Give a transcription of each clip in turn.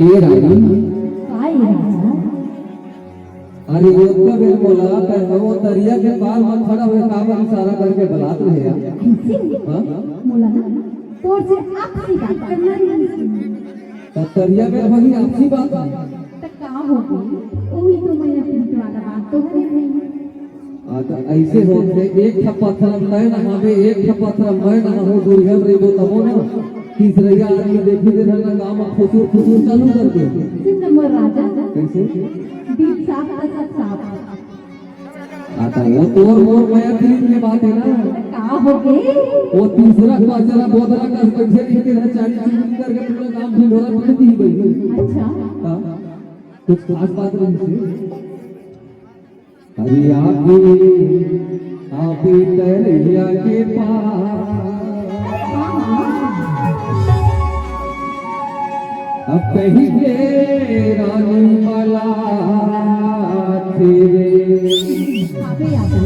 ये रानी काय राजा अरे वो कब एक बोला था वो दरिया के पार मत खड़ा हुए काबर इशारा करके बुलात रहे यार हां बोला ना तोर से आपसी बात करना नहीं दरिया में वही आपसी बात है तो का हो गई वही तो मैं अपनी वाला बात तो करे नहीं आता ऐसे होते एक ठप्पा थरम तय ना हमें एक ठप्पा थरम मैं ना हो दुर्गम रे वो तमो ना तीसरा आदमी देखी दे ना काम खुशूर खुशूर चालू कर दे सिंदमर राजा कैसे बीच साफ का साफ आता वो तोर मोर माया प्रीत की बात है ना का हो गए वो तीसरा बाजरा बोतला का कैसे लिखते हैं 40 चीज करके पूरा काम ढिंढोरा पड़ती ही गई अच्छा हां कुछ खास बात नहीं है अरे आप दरिया के पार अब कहीं के रानी वाला थे आगे आगे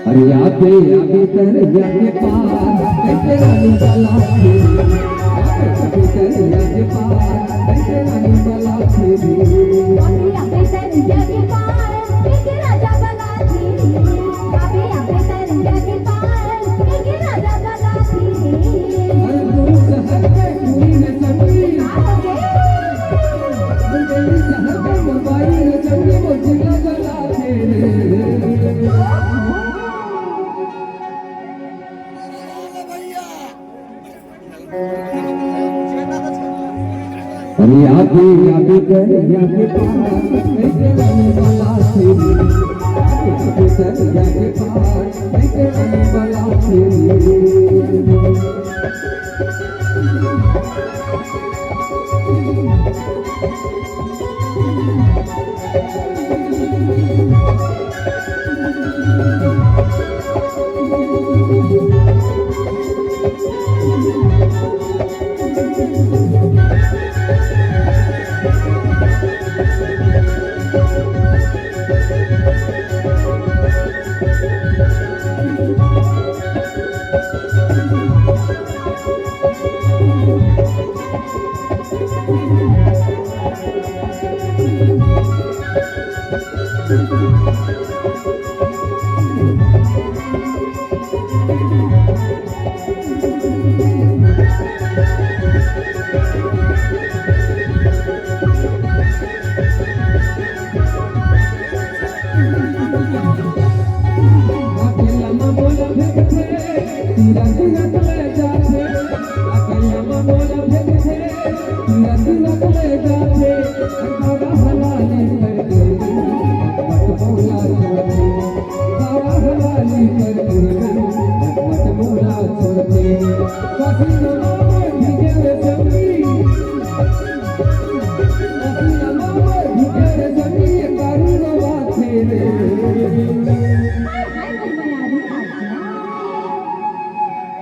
अरे आगे दरिया के पार कैसे रानी वाला थे दरिया के पार कैसे रानी वाला थे आगे दरिया के पार कैसे राजा बना थी आगे दरिया के पार कैसे राजा बना थी हर गुरु शहर के पूरी ने चंडी दिल्ली शहर के मुंबई ने चंडी वो जिला जला थे अरे आगे दरिया के पार कैसे रानी वाला थे आगे दरिया के पार कैसे रानी वाला थे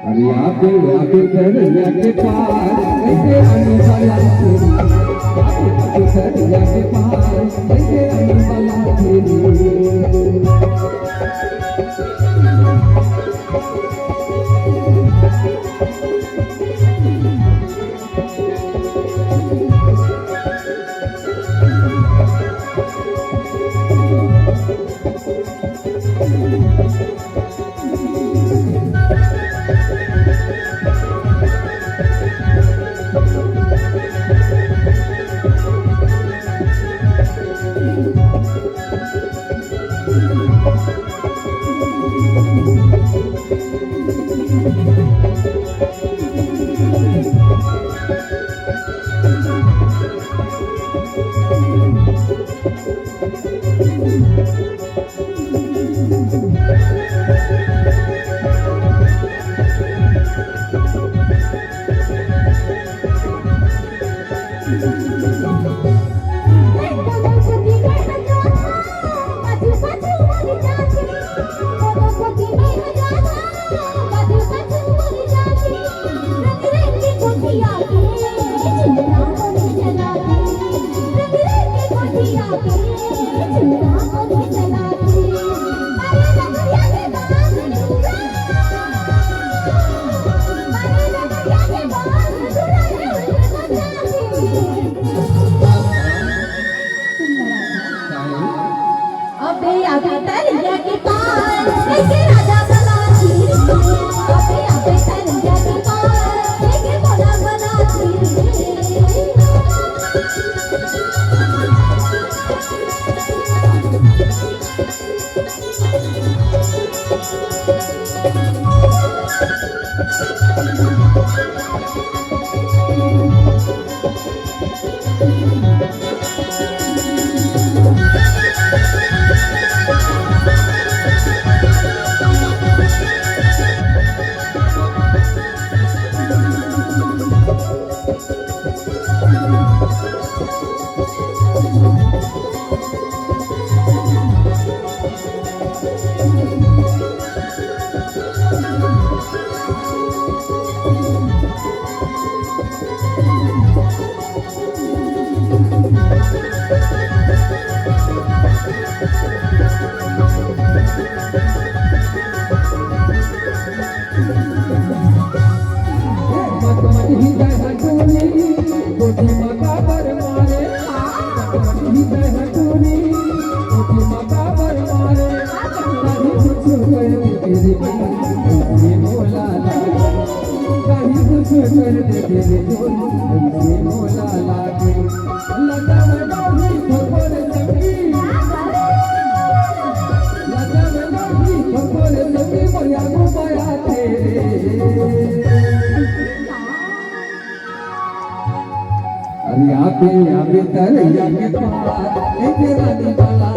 अरे आगे दरिया के पार कैसे रानी वाला थे दरिया के पार कैसे रानी वाला थे Bye. अरे आबे आबे तरैया के पार एक रानी वाला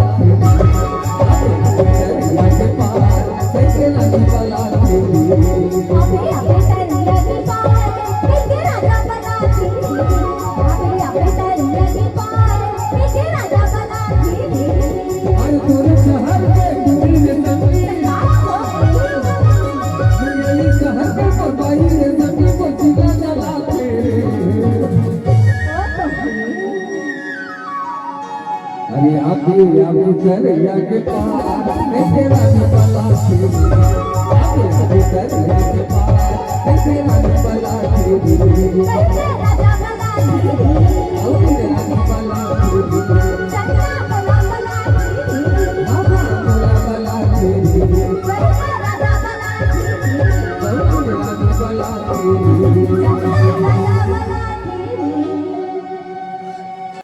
तरैया के पार एक रानी वाला अबे अबे तरैया के पार एक राजा बना थी अबे अबे तरैया के पार एक राजा बना थी अरे तोरे शहर के गुरी ने संगी मेरे शहर के परवाई ने संगी को चिल्ला जलाते अरे आबे तरैया के पार एक रानी वाला आबे तरैया के पार एक रानी वाला राजा बना थी